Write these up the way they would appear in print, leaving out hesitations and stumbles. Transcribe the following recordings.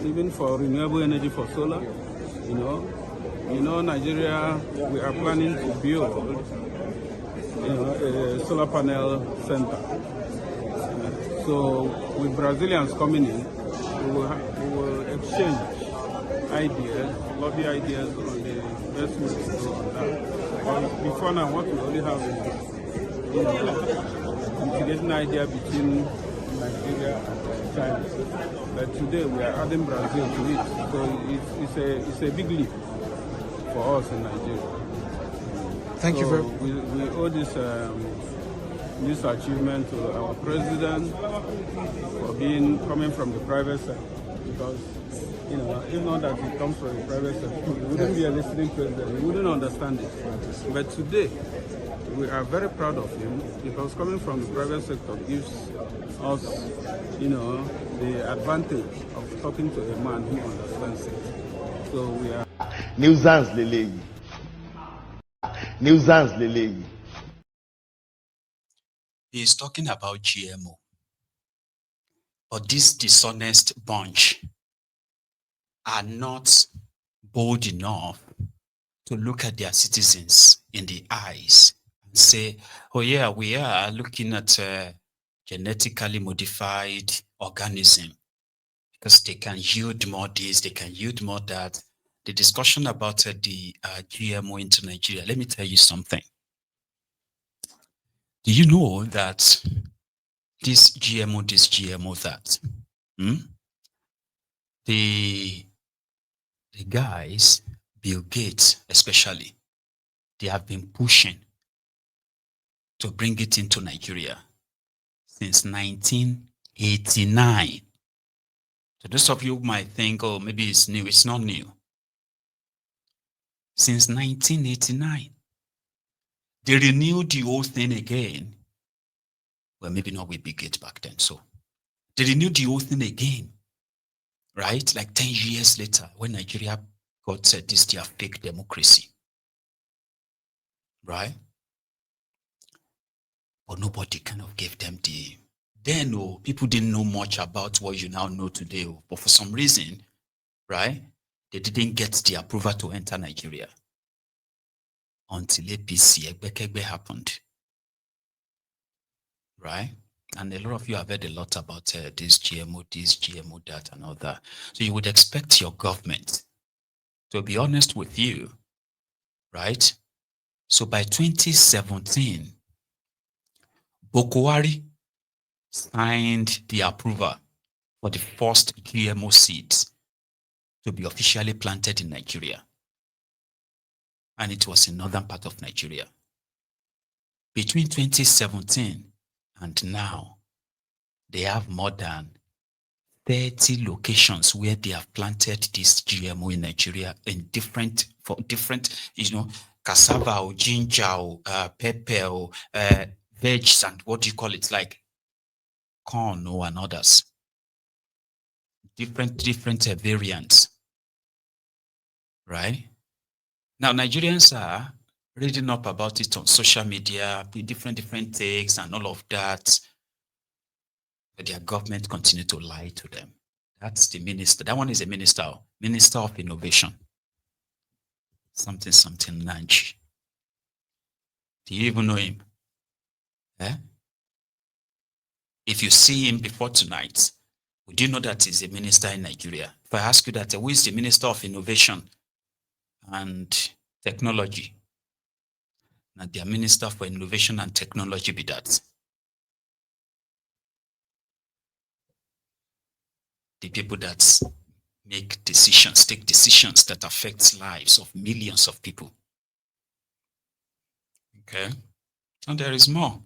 even for renewable energy for solar. Nigeria, we are planning to build, a solar panel center. So with Brazilians coming in, we will exchange ideas, lobby ideas on the best way to do on that. But before now, what we only have is, integrating idea between Nigeria and China. But today we are adding Brazil to it, so it's a big leap for us in Nigeria. Thank you very much. We owe this achievement to our president for coming from the private sector, because if not that he comes from the private sector, he wouldn't be a listening president. He wouldn't understand it. But today, we are very proud of him, because coming from the private sector gives us, the advantage of talking to a man who understands it. So we are. Nuisance Lele. Nuisance Lele. He is talking about GMO. But this dishonest bunch are not bold enough to look at their citizens in the eyes and say, oh yeah, we are looking at genetically modified organism because they can yield more this, they can yield more that. The discussion about the GMO into Nigeria, let me tell you something. Do you know that this GMO, that? The guys, Bill Gates especially, they have been pushing to bring it into Nigeria since 1989. So those of you might think, oh, maybe it's new. It's not new. Since 1989. They renewed the whole thing again. Well, maybe not with Bill Gates back then. So they renewed the whole thing again, right? Like 10 years later, when Nigeria got this their fake democracy, right? But nobody kind of gave them the. Then, people didn't know much about what you now know today. But for some reason, right, they didn't get the approval to enter Nigeria until APC Egbekegbe happened, right? And a lot of you have heard a lot about this GMO, that, and all that. So you would expect your government to be honest with you, right? So by 2017, Bokwari signed the approval for the first GMO seeds to be officially planted in Nigeria. And it was in northern part of Nigeria. Between 2017 and now, they have more than 30 locations where they have planted this GMO in Nigeria in different, cassava or ginger or pepper or veg and what do you call it, like corn or and others. Different variants, right? Now, Nigerians are reading up about it on social media, different takes and all of that. But their government continue to lie to them. That's the minister. That one is a minister of innovation. Something Nanji. Do you even know him? If you see him before tonight, would you know that he's a minister in Nigeria? If I ask you that, who is the Minister of Innovation and Technology? Now, their Minister for Innovation and Technology be that. The people that take decisions that affect lives of millions of people. Okay? And there is more.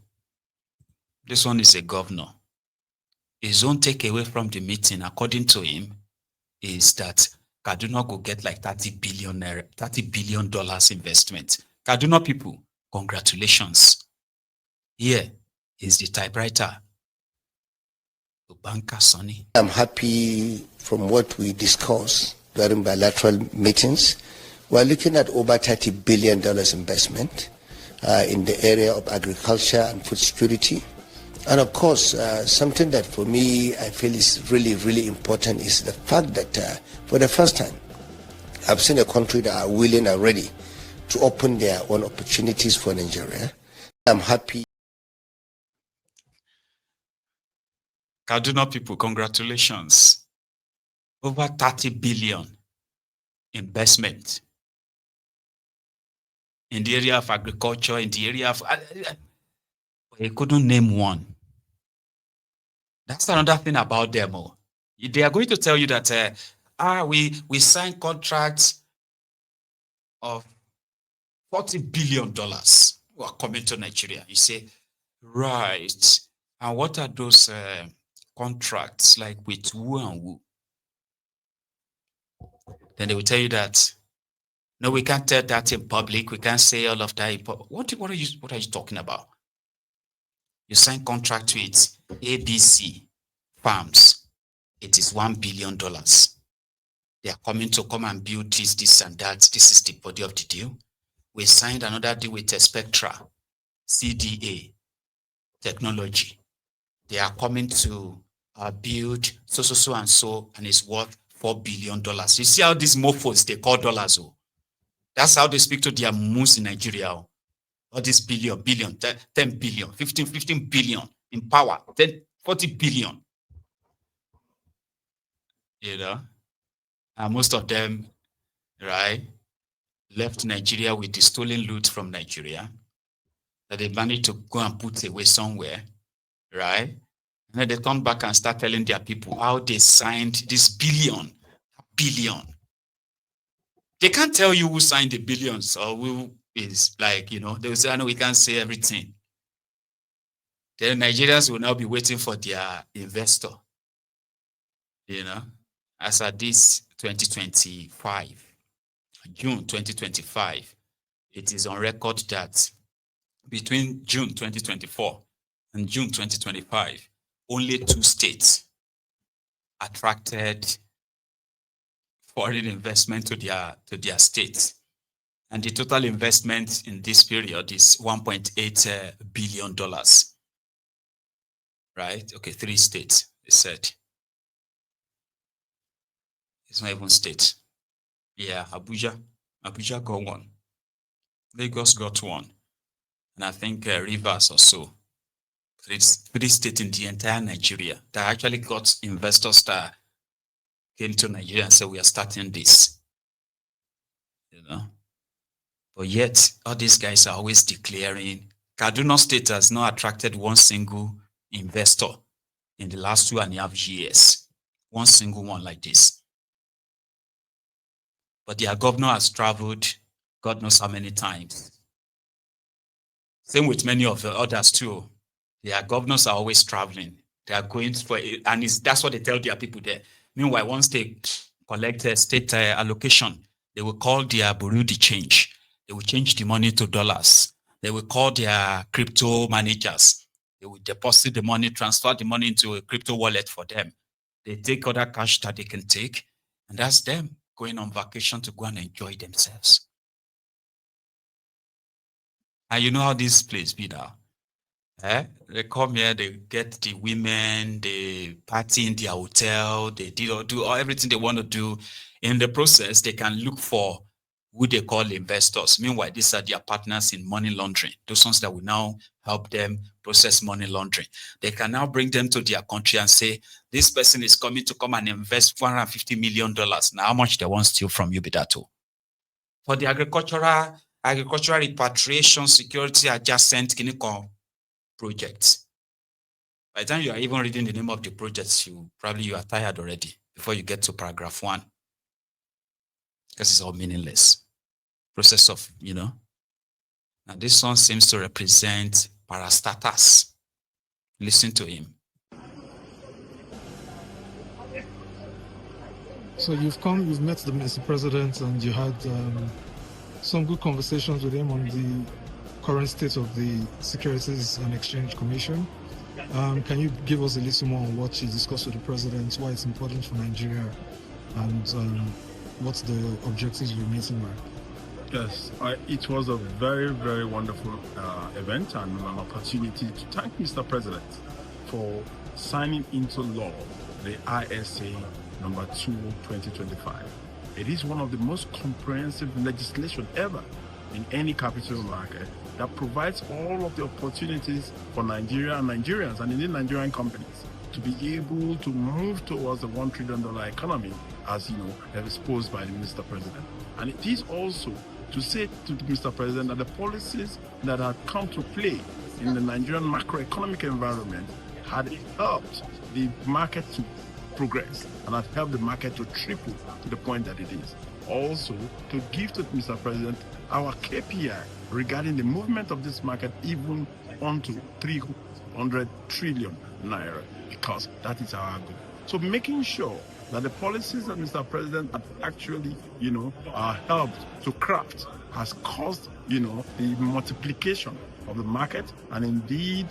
This one is a governor. His own takeaway from the meeting, according to him, is that Kaduna go get like $30 billion investment. Kaduna people, congratulations. Here is the typewriter. The banker, Sonny. I'm happy from what we discussed during bilateral meetings. We're looking at over $30 billion investment in the area of agriculture and food security, And of course, something that for me I feel is really, really important is the fact that for the first time, I've seen a country that are willing and ready to open their own opportunities for Nigeria. I'm happy. Kaduna people, congratulations. Over 30 billion investment in the area of agriculture, in the area of... They couldn't name one. That's another thing about them. Oh. They are going to tell you that we signed contracts of $40 billion who are coming to Nigeria. You say, right. And what are those contracts like with who and who? Then they will tell you that, no, we can't tell that in public. We can't say all of that in public. What are you talking about? You sign contract with ABC Farms. It is $1 billion. They are coming to come and build this and that. This is the body of the deal. We signed another deal with Spectra, CDA, technology. They are coming to build so and so, and it's worth $4 billion. You see how these mofos, they call dollars. Oh. That's how they speak to their moons in Nigeria. Oh. All this billion, 10 billion, 15 billion in power, 40 billion. You know? And most of them, right, left Nigeria with the stolen loot from Nigeria that they managed to go and put away somewhere, right? And then they come back and start telling their people how they signed this billion. They can't tell you who signed the billions or who is like, you know, they will say, I know we can't say everything. Then Nigerians will now be waiting for their investor, you know, as at this 2025, June 2025, it is on record that between June 2024 and June 2025, only 2 states attracted foreign investment to their states. And the total investment in this period is $1.8 billion. Right? Okay, 3 states, they said. It's not even state. Yeah, Abuja got one. Lagos got one. And I think Rivers or so. It's 3 states in the entire Nigeria that actually got investors that came to Nigeria and said, we are starting this. You know? But yet, all these guys are always declaring, Kaduna State has not attracted one single investor in the last 2.5 years. One single one like this. But their governor has traveled God knows how many times. Same with many of the others too. Their governors are always traveling. They are going for it, and that's what they tell their people there. Meanwhile, once they collect a state allocation, they will call their bureau de change. They will change the money to dollars. They will call their crypto managers. They will deposit the money, transfer the money into a crypto wallet for them. They take other cash that they can take, and that's them going on vacation to go and enjoy themselves. And you know how this place be now. They come here, they get the women, they party in their hotel, they do everything they want to do. In the process, they can look for who they call investors. Meanwhile, these are their partners in money laundering. Those ones that will now help them process money laundering. They can now bring them to their country and say, this person is coming to come and invest $450 million. Now, how much they want to steal from you be that too? For the agricultural repatriation security adjacent clinical projects. By the time you are even reading the name of the projects, you are tired already before you get to paragraph 1. Because it's all meaningless. Process of, Now this one seems to represent parastatus. Listen to him. So you've met the Mr. President, and you had some good conversations with him on the current state of the Securities and Exchange Commission. Can you give us a little more on what you discussed with the President, why it's important for Nigeria, and what the objectives you're meeting were? Yes, it was a very, very wonderful event and an opportunity to thank Mr. President for signing into law the ISA number 2, 2025. It is one of the most comprehensive legislation ever in any capital market that provides all of the opportunities for Nigeria and Nigerians and indeed Nigerian companies to be able to move towards the $1 trillion economy, as you know, exposed by the Mr. President. And it is also to say to the Mr. President that the policies that had come to play in the Nigerian macroeconomic environment had helped the market to progress and had helped the market to triple to the point that it is. Also, to give to Mr. President our KPI regarding the movement of this market even onto 300 trillion naira, because that is our goal. So making sure that the policies that Mr. President had actually, helped to craft has caused, the multiplication of the market and indeed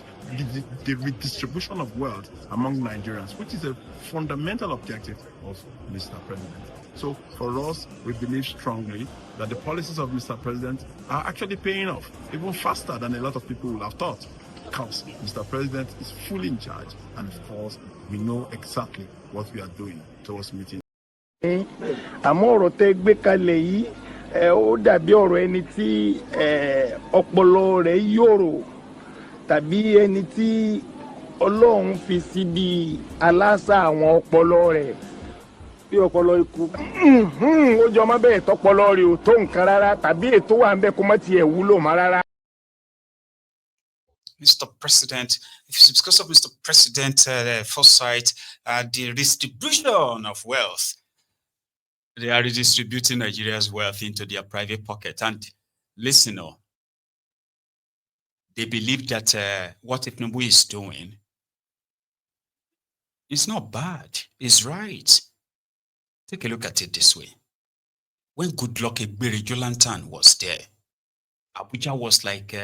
the redistribution of wealth among Nigerians, which is a fundamental objective of Mr. President. So for us, we believe strongly that the policies of Mr. President are actually paying off, even faster than a lot of people would have thought, because Mr. President is fully in charge, and of course, we know exactly what we are doing towards meeting. Àmọ́ ọ̀rọ̀ tẹ́ gbé kalẹ̀ yìí ó dàbí ọ̀rọ̀ ẹni tí ọpọlọ rẹ̀ yòrò tàbí ẹni tí Ọlọ́run fi síbi aláṣà àwọn ọpọlọ rẹ̀ bí ọpọlọ ikú ó jọ má bẹ́ẹ̀ tọpọlọ rẹ̀ ò tó nǹkan rárá tàbí ètò wà ń bẹ kó má tiẹ̀ wúlò má rárá. Mr. President, it's because of Mr. President foresight, the redistribution of wealth. They are redistributing Nigeria's wealth into their private pocket. And listen, they believe that what Tinubu is doing is not bad. It's right. Take a look at it this way. When Goodluck Ebere Jonathan was there, Abuja was like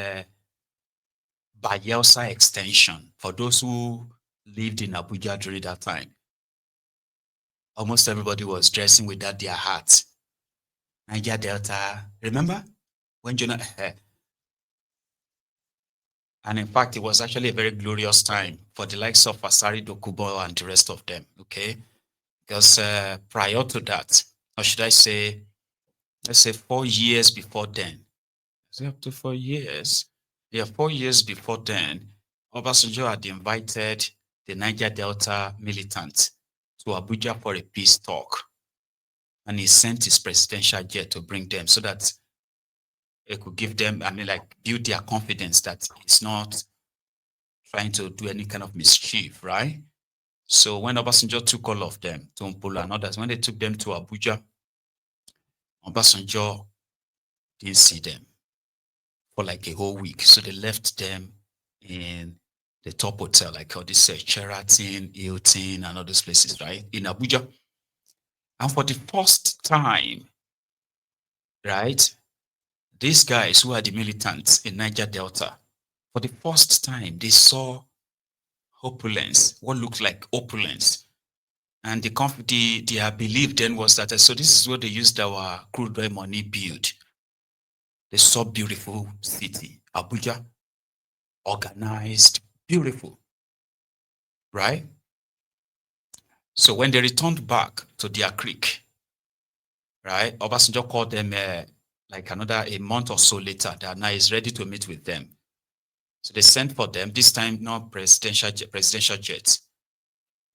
Bayelsa extension for those who lived in Abuja during that time. Almost everybody was dressing with that their hat. Niger Delta, remember? When Jonathan, and in fact, it was actually a very glorious time for the likes of Asari Dokubo and the rest of them, okay? Because prior to that, or should I say, let's say 4 years before then, is it up to 4 years? Yeah, 4 years before then, Obasanjo had invited the Niger Delta militants to Abuja for a peace talk. And he sent his presidential jet to bring them so that it could give them, build their confidence that he's not trying to do any kind of mischief, right? So when Obasanjo took all of them to Mpula and others, when they took them to Abuja, Obasanjo didn't see them for like a whole week. So they left them in the top hotel, like all this Sheraton, Hilton, and all those places, right? In Abuja. And for the first time, right, these guys who are the militants in Niger Delta, for the first time, they saw opulence, what looked like opulence. And their belief then was that, so this is what they used our crude oil money build. They saw beautiful city, Abuja, organized, beautiful, right? So when they returned back to their creek, right, Obasanjo called them like a month or so later that now he's ready to meet with them. So they sent for them, this time not presidential jets.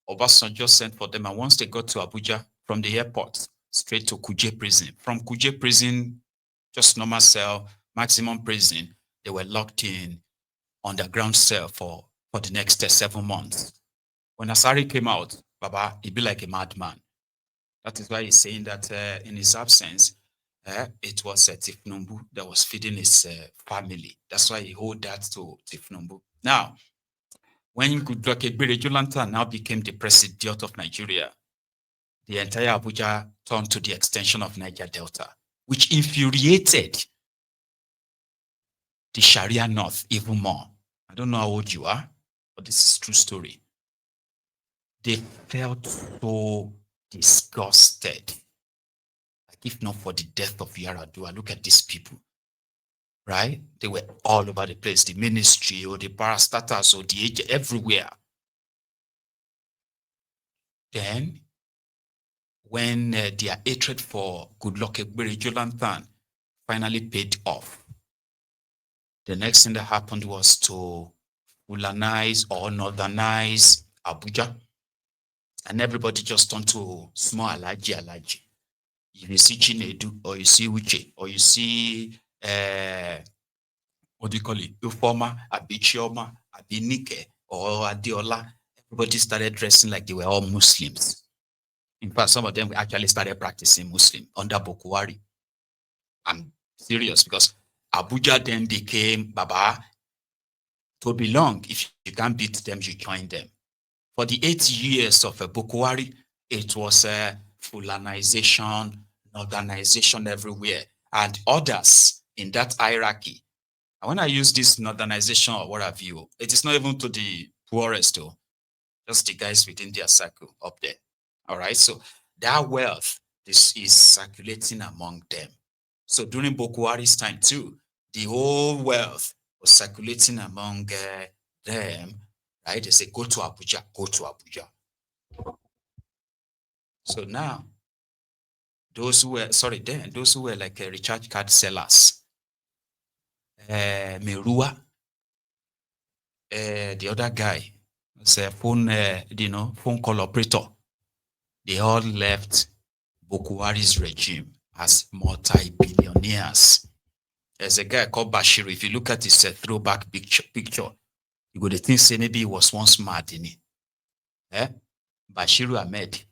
Obasanjo sent for them, and once they got to Abuja, from the airport, straight to Kuje prison. From Kuje prison, just normal cell, maximum prison, they were locked in underground cell for the next 7 months. When Asari came out, Baba, he'd be like a madman. That is why he's saying that in his absence, it was Tinubu that was feeding his family. That's why he owed that to Tinubu. Now, when Goodluck Ebere Jonathan now became the president of Nigeria, the entire Abuja turned to the extension of Niger Delta, which infuriated the Sharia North even more. I don't know how old you are, but this is true story. They felt so disgusted. Like if not for the death of Yaradua, look at these people, right? They were all over the place, the ministry or the parastatals or the agent, everywhere. Then, when their hatred for Goodluck Ebere Jonathan finally paid off, the next thing that happened was to Fulanize or Northernize Abuja. And everybody just turned to small Alaji. If you see Chinedu, or you see Uche, or you see, what do you call it, Ufoma, Abichioma, Abinike, or Adiola, everybody started dressing like they were all Muslims. In fact, some of them actually started practicing Muslim under Bokuwari. I'm serious, because Abuja then became Baba to belong. If you can't beat them, you join them. For the 8 years of Bokuwari, it was Fulanization, Northernization everywhere, and others in that hierarchy. And when I use this Northernization or what have you, it is not even to the poorest, though, just the guys within their circle up there. All right, so that wealth is circulating among them. So during Bokuwari's time too, the whole wealth was circulating among them, right? They say, go to Abuja, go to Abuja. So now, those who were like recharge card sellers, Merua, the other guy, was a phone, phone call operator. They all left Bokuwari's regime as multi-billionaires. There's a guy called Bashiru. If you look at his throwback picture, you go to think say maybe he was once mad in it. Bashiru Ahmed,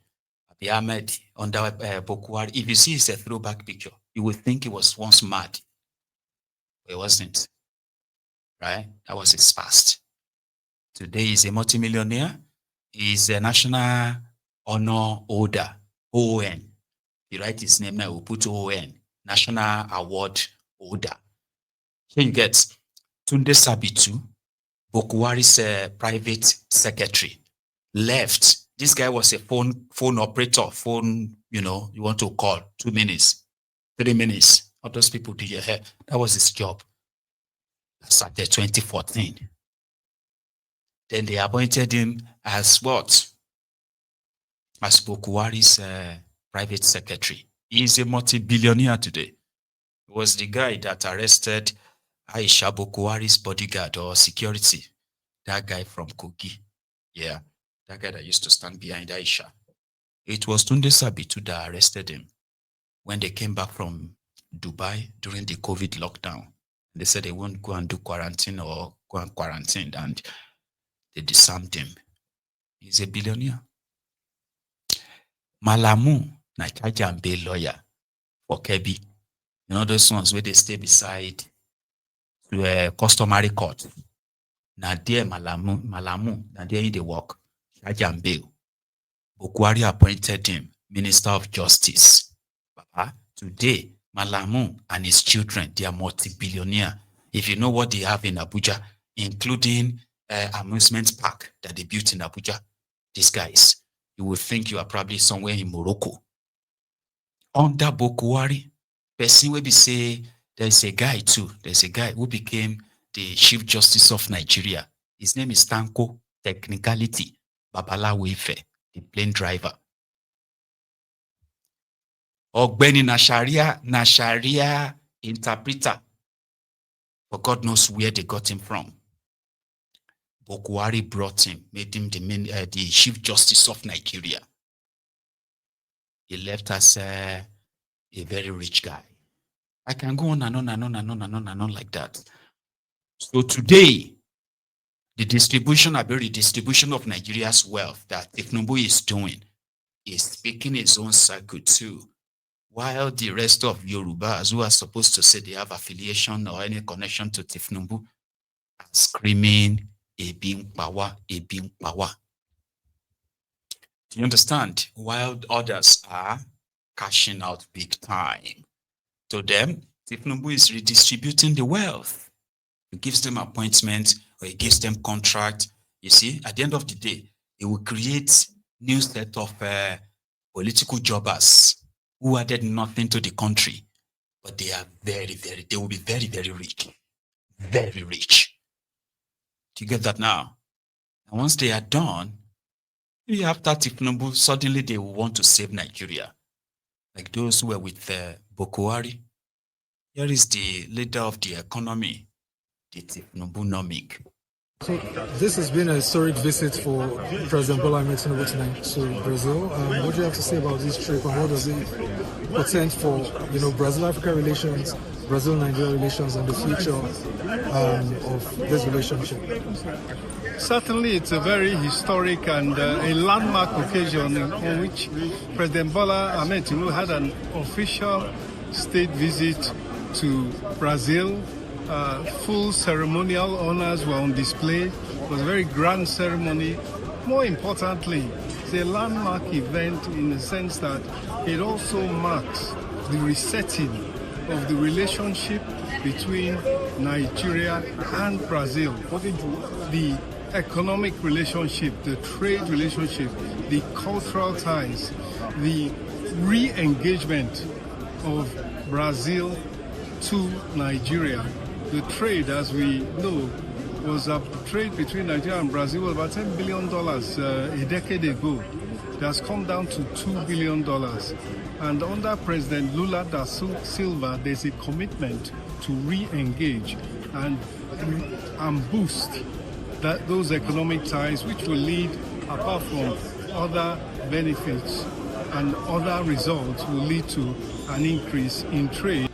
Abiy Ahmed under Bokuwari. If you see his throwback picture, you would think he was once mad. But he wasn't. Right? That was his past. Today he's a multimillionaire. He's a national honor holder, ON. You write his name now, we'll put ON, National Award Holder. Here you get Tunde Sabitu, Bokuwari's private secretary, left. This guy was a phone operator, you want to call, 2 minutes, 3 minutes. All those people do your hair. That was his job. That's at 2014. Then they appointed him as what? As Bokuwari's private secretary. He's a multi-billionaire today. He was the guy that arrested Aisha Bokuwari's bodyguard or security. That guy from Kogi. Yeah, that guy that used to stand behind Aisha. It was Tunde Sabitu that arrested him when they came back from Dubai during the COVID lockdown. They said they won't go and do quarantine or go and quarantine, and they disarmed him. He's a billionaire. Malamu, na Kajambe lawyer for Kebi. You know those ones where they stay beside the customary court. Na there Malamu, na there he dey work. Kajambe. Bokuwari appointed him Minister of Justice. Today, Malamu and his children, they are multi-billionaire. If you know what they have in Abuja, including amusement park that they built in Abuja, these guys, you would think you are probably somewhere in Morocco. Under Bokuwari, person will be say, there's a guy who became the Chief Justice of Nigeria. His name is Tanko Technicality Babalawo Ife, the plane driver. Ogbeni na Sharia interpreter. But God knows where they got him from. Bokuwari brought him, made him the Chief Justice of Nigeria. He left as a very rich guy. I can go on and on and on and on and on and on like that. So today, the redistribution of Nigeria's wealth that Tinubu is doing is speaking his own circle too. While the rest of Yorubas who are supposed to say they have affiliation or any connection to Tinubu are screaming, Ebin power, Ebin power. Do you understand? While others are cashing out big time. To them, Tinubu is redistributing the wealth. He gives them appointments or he gives them contract. You see, at the end of the day, he will create new set of political jobbers who added nothing to the country, but they are they will be very, very rich. Very rich. Do you get that now? And once they are done, Maybe after Tinubu, suddenly they will want to save Nigeria, like those who were with Boko Haram. Here is the leader of the economy, the Tinubu-nomic. So this has been a historic visit for President Bola Ahmed Tinubu to Brazil. What do you have to say about this trip, and what does it portend for Brazil-Africa relations, Brazil-Nigeria relations, and the future of this relationship? Certainly, it's a very historic and a landmark occasion on which President Bola Ahmed Tinubu had an official state visit to Brazil. Full ceremonial honors were on display. It was a very grand ceremony. More importantly, it's a landmark event in the sense that it also marks the resetting of the relationship between Nigeria and Brazil. The economic relationship, the trade relationship, the cultural ties, the re-engagement of Brazil to Nigeria. The trade, as we know, was the trade between Nigeria and Brazil was about $10 billion a decade ago. It has come down to $2 billion. And under President Lula da Silva, there's a commitment to re-engage and boost those economic ties, which will lead, apart from other benefits and other results, will lead to an increase in trade.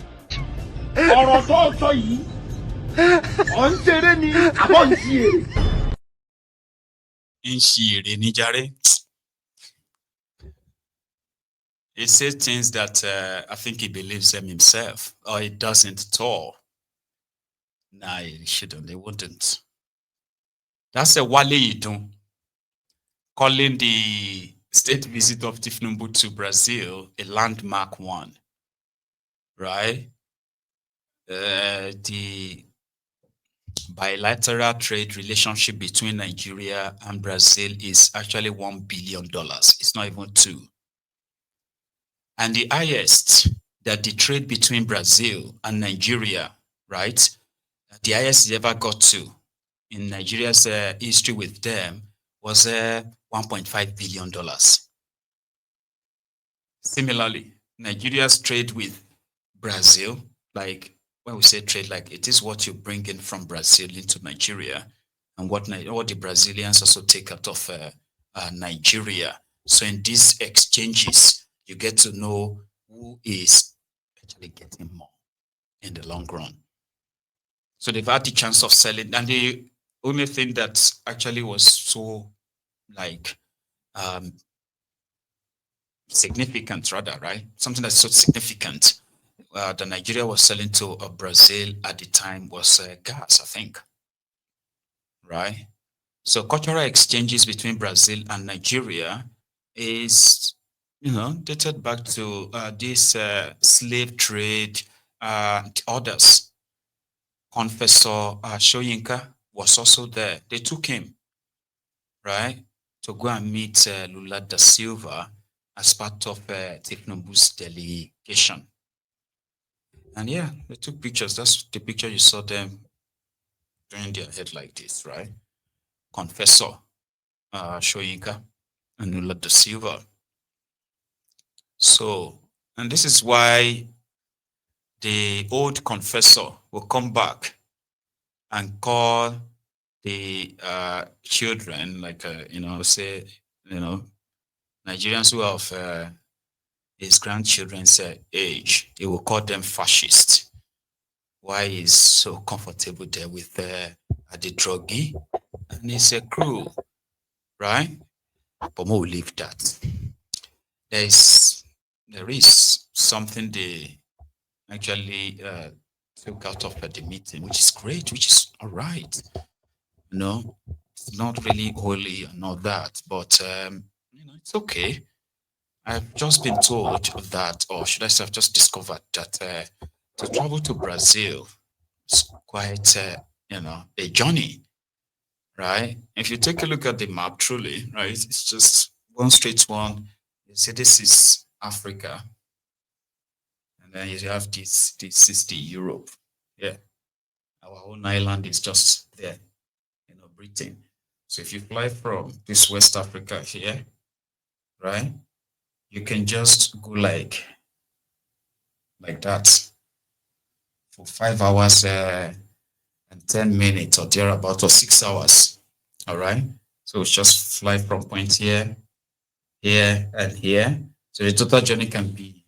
He says things that I think he believes them himself, or he doesn't at all. Nah, he shouldn't. They wouldn't. That's a Wale Idun calling the state visit of Tinubu to Brazil a landmark one, right? The bilateral trade relationship between Nigeria and Brazil is actually $1 billion. It's not even two. And the highest that the trade between Brazil and Nigeria, right? The highest it ever got to in Nigeria's history with them was $1.5 billion. Similarly, Nigeria's trade with Brazil, like when we say trade, like it is what you bring in from Brazil into Nigeria and what the Brazilians also take out of Nigeria. So in these exchanges, you get to know who is actually getting more in the long run. So they've had the chance of selling. And the only thing that actually was so like significant rather, right? Something that's so significant that Nigeria was selling to Brazil at the time was gas, I think, right? So cultural exchanges between Brazil and Nigeria is, dated back to this slave trade and others. Confessor Shoyinka was also there. They took him, right, to go and meet Lula da Silva as part of Tinubu's delegation. And yeah, they took pictures. That's the picture you saw them doing their head like this, right? Confessor Shoyinka and Lula da Silva. So, and this is why the old confessor will come back and call the children, like, say, Nigerians who are of his grandchildren's age, he will call them fascists. Why he's so comfortable there with the druggie and his crew, right? But we'll leave that. There is something they actually took out of the meeting, which is great, which is all right. It's not really holy and all that, but it's okay. I've just been told that, or should I say, I've just discovered that to travel to Brazil is quite, a journey, right? If you take a look at the map, truly, right, it's just one straight one. You see, this is Africa, and then you have this is the Europe. Yeah, our own island is just there, Britain. So if you fly from this West Africa here, right, you can just go like that for 5 hours and 10 minutes or thereabout, or 6 hours. All right. So it's just fly from point here, here, and here. So the total journey can be